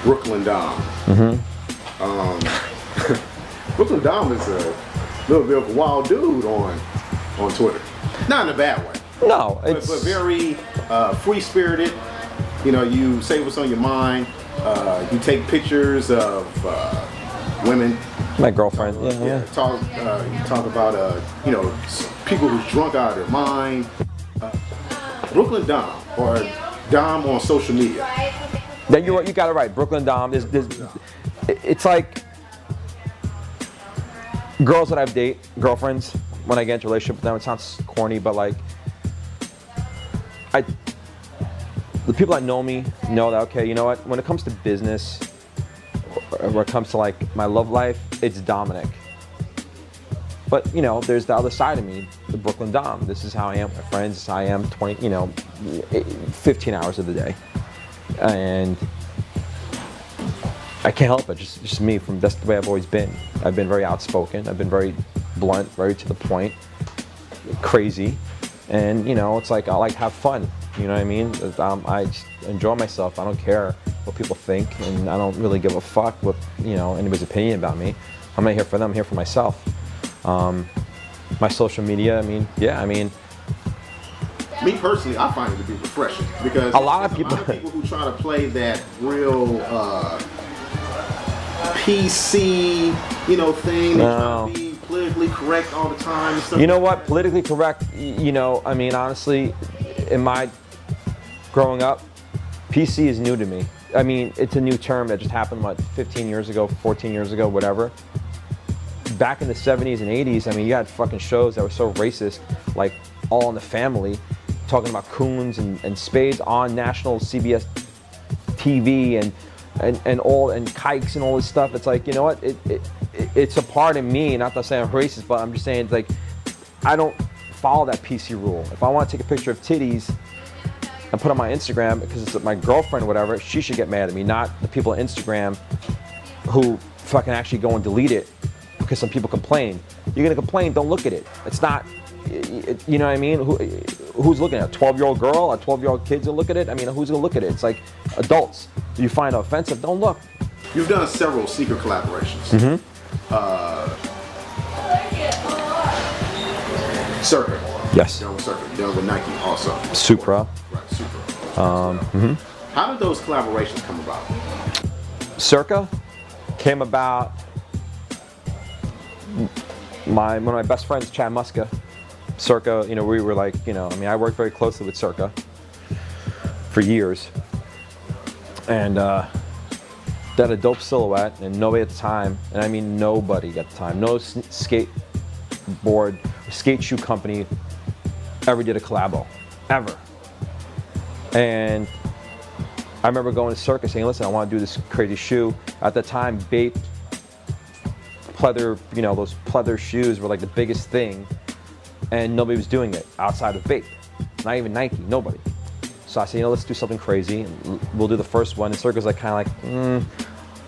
Brooklyn Dom. Brooklyn Dom is a little bit of a wild dude on Twitter. Not in a bad way. No, but very free-spirited. You know, you say what's on your mind. You take pictures of women. My girlfriend. You talk about you know, people who's drunk out of their mind. Brooklyn Dom, or Dom on social media. Yeah, you got it right. Brooklyn Dom. It's like girls that I've dated, girlfriends. When I get into a relationship with them, it sounds corny, but like the people that know me know that, okay, you know what? When it comes to business, or when it comes to like my love life, it's Dominic. But you know, there's the other side of me, the Brooklyn Dom. This is how I am with my friends. This is how I am 15 hours of the day, and I can't help it. Just me. That's the way I've always been. I've been very outspoken. I've been very blunt, very to the point, crazy, and you know, it's like I like to have fun. You know what I mean? I just enjoy myself. I don't care what people think, and I don't really give a fuck what, you know, anybody's opinion about me. I'm not here for them. I'm here for myself. My social media. Me personally, I find it to be refreshing because a lot of people who try to play that real PC, you know, thing. They try to be politically correct all the time. And stuff you know what? Politically correct. You know, I mean, honestly, in my growing up, PC is new to me. I mean, it's a new term that just happened, 15 years ago, 14 years ago, whatever. Back in the 70s and 80s, I mean, you had fucking shows that were so racist, like All in the Family, talking about coons and spades on national CBS TV and kikes and all this stuff. It's like, you know what? It's a part of me, not to say I'm racist, but I'm just saying, like, I don't follow that PC rule. If I want to take a picture of titties and put on my Instagram because it's my girlfriend or whatever, she should get mad at me, not the people on Instagram who fucking actually go and delete it because some people complain. You're gonna complain, don't look at it. It's not, you know what I mean? Who's looking at it? A 12-year-old girl, a 12-year-old kid's gonna look at it? I mean, who's gonna look at it? It's like adults. If you find it offensive, don't look. You've done several secret collaborations. Circa. Yes. Done with Circa. Done with Nike also. Supra. Right, Supra. How did those collaborations come about? Circa came about. One of my best friends, Chad Muska. Circa, you know, we were like, you know, I mean, I worked very closely with Circa for years, and they had a dope silhouette, and nobody at the time, and I mean nobody at the time, no skateboard, skate shoe company ever did a collabo, ever. And I remember going to Circa saying, listen, I want to do this crazy shoe. At the time, Bape, pleather, you know, those pleather shoes were like the biggest thing, and nobody was doing it outside of Bape. Not even Nike, nobody. So I said, you know, let's do something crazy. We'll do the first one. And Circa's like kind of like,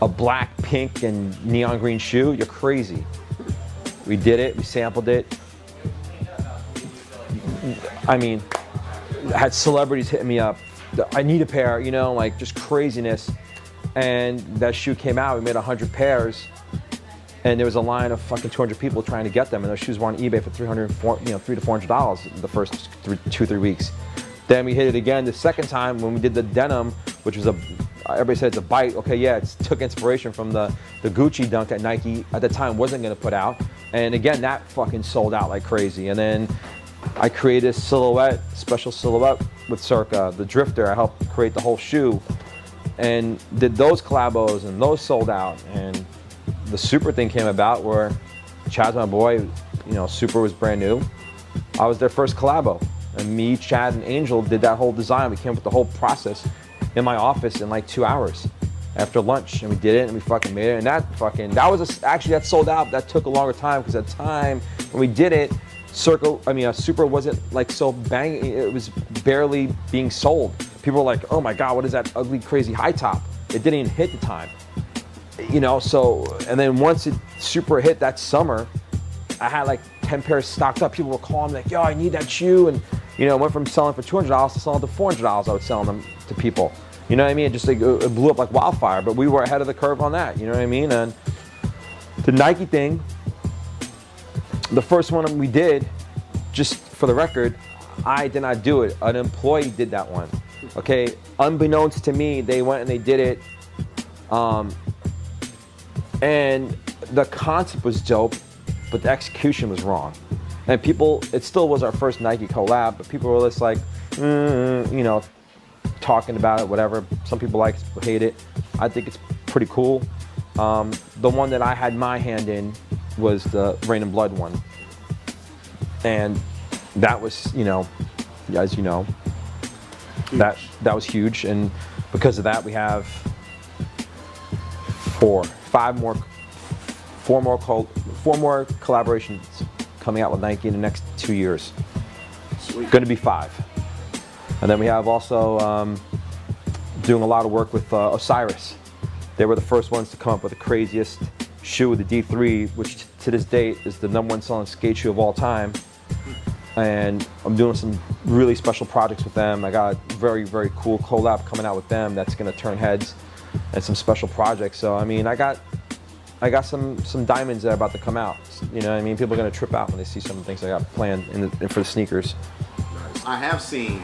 a black, pink, and neon green shoe? You're crazy. We did it, we sampled it. I mean, I had celebrities hitting me up. I need a pair, you know, like just craziness. And that shoe came out, we made 100 pairs. And there was a line of fucking 200 people trying to get them, and those shoes were on eBay for $300 to $400 the first 2-3 weeks. Then we hit it again the second time when we did the denim, which was everybody said it's a bite. Okay, yeah, it took inspiration from the Gucci dunk that Nike at the time wasn't gonna put out. And again, that fucking sold out like crazy. And then I created a silhouette, special silhouette with Circa, the Drifter. I helped create the whole shoe and did those collabos, and those sold out. And the Super thing came about where Chad's my boy, you know, Super was brand new. I was their first collabo. And me, Chad, and Angel did that whole design. We came up with the whole process in my office in like 2 hours after lunch. And we did it, and we fucking made it. And actually that sold out. That took a longer time because at the time when we did it, Super wasn't like so bang. It was barely being sold. People were like, oh my God, what is that ugly, crazy high top? It didn't even hit the time. You know, so, and then once it Super hit that summer, I had like 10 pairs stocked up. People were calling me like, yo, I need that shoe. And, you know, it went from selling for $200 to selling to $400. I was selling them to people. You know what I mean? It just like, it blew up like wildfire, but we were ahead of the curve on that. You know what I mean? And the Nike thing, the first one we did, just for the record, I did not do it. An employee did that one. Okay, unbeknownst to me, they went and they did it. And the concept was dope, but the execution was wrong. And people, it still was our first Nike collab, but people were just like, you know, talking about it, whatever. Some people like it, hate it. I think it's pretty cool. The one that I had my hand in was the Rain and Blood one. And that was, you know, as you know, that was huge. And because of that, we have four more collaborations coming out with Nike in the next 2 years. Sweet. Going to be 5. And then we have also doing a lot of work with Osiris. They were the first ones to come up with the craziest shoe with the D3, which to this date is the #1 selling skate shoe of all time. And I'm doing some really special projects with them. I got a very, very cool collab coming out with them that's going to turn heads, and some special projects. So I mean, I got some diamonds that are about to come out. You know what I mean? People are going to trip out when they see some of the things I got planned for the sneakers. I have seen,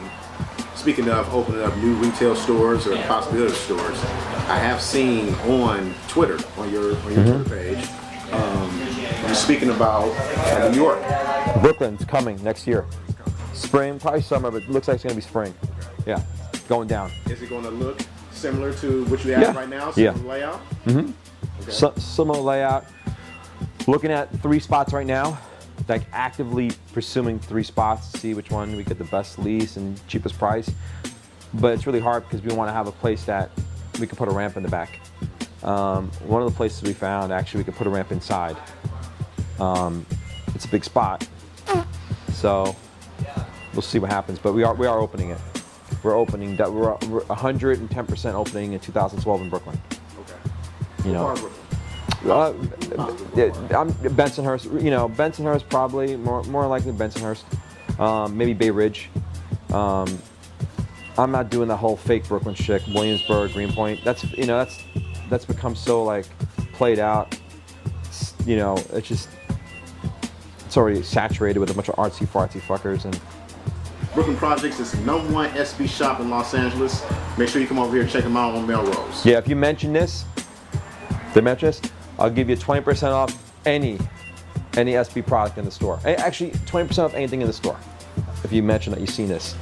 speaking of opening up new retail stores or possibility of stores, I have seen on Twitter, on your Twitter page, you're speaking about New York. Brooklyn's coming next year. Spring, probably summer, but it looks like it's going to be spring. Yeah, going down. Is it going to look similar to what you have right now? Similar layout? Mm-hmm. Okay. Similar layout. Looking at 3 spots right now. Like actively pursuing 3 spots to see which one we get the best lease and cheapest price. But it's really hard because we want to have a place that we can put a ramp in the back. One of the places we found, actually, we could put a ramp inside. It's a big spot, so we'll see what happens. But we are opening it. We're opening that. We're 110% opening in 2012 in Brooklyn. Okay. You know. I'm Bensonhurst. You know, Bensonhurst probably more likely Bensonhurst. Maybe Bay Ridge. I'm not doing that whole fake Brooklyn shit. Williamsburg, Greenpoint. That's become so like played out. You know, it's already saturated with a bunch of artsy fartsy fuckers. And Brooklyn Projects is the #1 SB shop in Los Angeles. Make sure you come over here and check them out on Melrose. Yeah, if you mention this, I'll give you 20% off any SB product in the store. Actually, 20% off anything in the store if you mention that you've seen this.